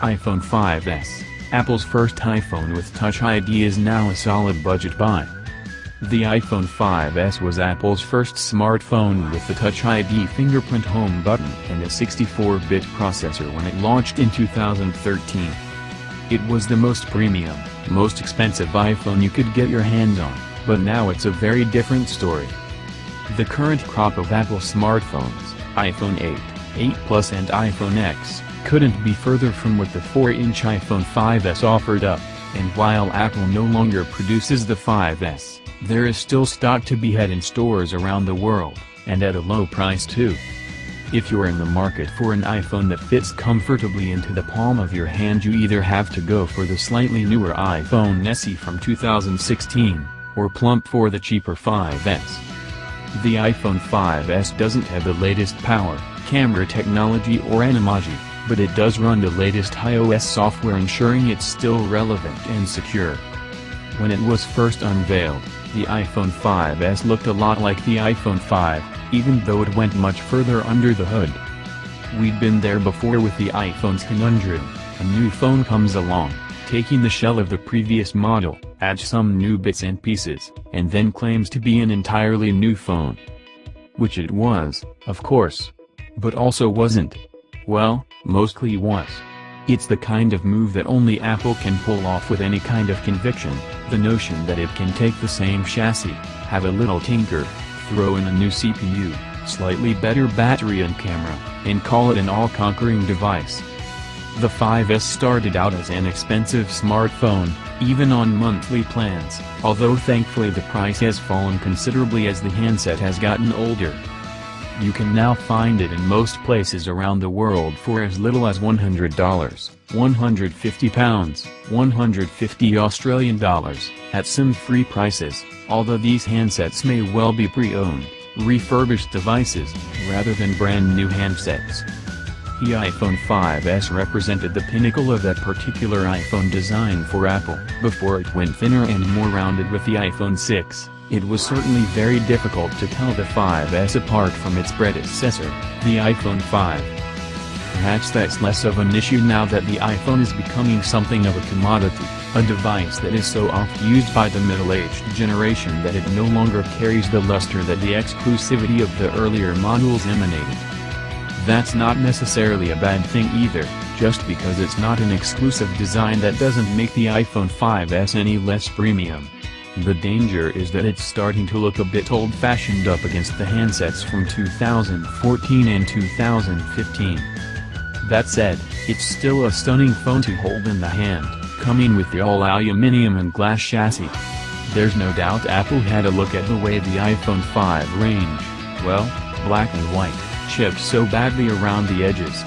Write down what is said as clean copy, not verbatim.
iPhone 5s, Apple's first iPhone with Touch ID, is now a solid budget buy. The iPhone 5s was Apple's first smartphone with the Touch ID fingerprint home button and a 64-bit processor when it launched in 2013. It was the most premium, most expensive iPhone you could get your hands on, but now it's a very different story. The current crop of Apple smartphones, iPhone 8, 8 Plus and iPhone X, couldn't be further from what the 4-inch iPhone 5s offered up, and while Apple no longer produces the 5s, there is still stock to be had in stores around the world, and at a low price too. If you're in the market for an iPhone that fits comfortably into the palm of your hand, you either have to go for the slightly newer iPhone SE from 2016, or plump for the cheaper 5s. The iPhone 5s doesn't have the latest power, camera technology or emoji, but it does run the latest iOS software, ensuring it's still relevant and secure. When it was first unveiled, the iPhone 5s looked a lot like the iPhone 5, even though it went much further under the hood. We'd been there before with the iPhone's conundrum: a new phone comes along, taking the shell of the previous model, adds some new bits and pieces, and then claims to be an entirely new phone. Which it was, of course. But also wasn't. Well, mostly was. It's the kind of move that only Apple can pull off with any kind of conviction, the notion that it can take the same chassis, have a little tinker, throw in a new CPU, slightly better battery and camera, and call it an all-conquering device. The 5s started out as an expensive smartphone, even on monthly plans, although thankfully the price has fallen considerably as the handset has gotten older. You can now find it in most places around the world for as little as $100, £150, $150 at SIM-free prices, although these handsets may well be pre-owned, refurbished devices, rather than brand new handsets. The iPhone 5s represented the pinnacle of that particular iPhone design for Apple. Before it went thinner and more rounded with the iPhone 6, it was certainly very difficult to tell the 5s apart from its predecessor, the iPhone 5. Perhaps that's less of an issue now that the iPhone is becoming something of a commodity, a device that is so oft used by the middle-aged generation that it no longer carries the luster that the exclusivity of the earlier models emanated. That's not necessarily a bad thing either, just because it's not an exclusive design that doesn't make the iPhone 5s any less premium. The danger is that it's starting to look a bit old-fashioned up against the handsets from 2014 and 2015. That said, it's still a stunning phone to hold in the hand, coming with the all-aluminum and glass chassis. There's no doubt Apple had a look at the way the iPhone 5 range, well, black and white, chipped so badly around the edges,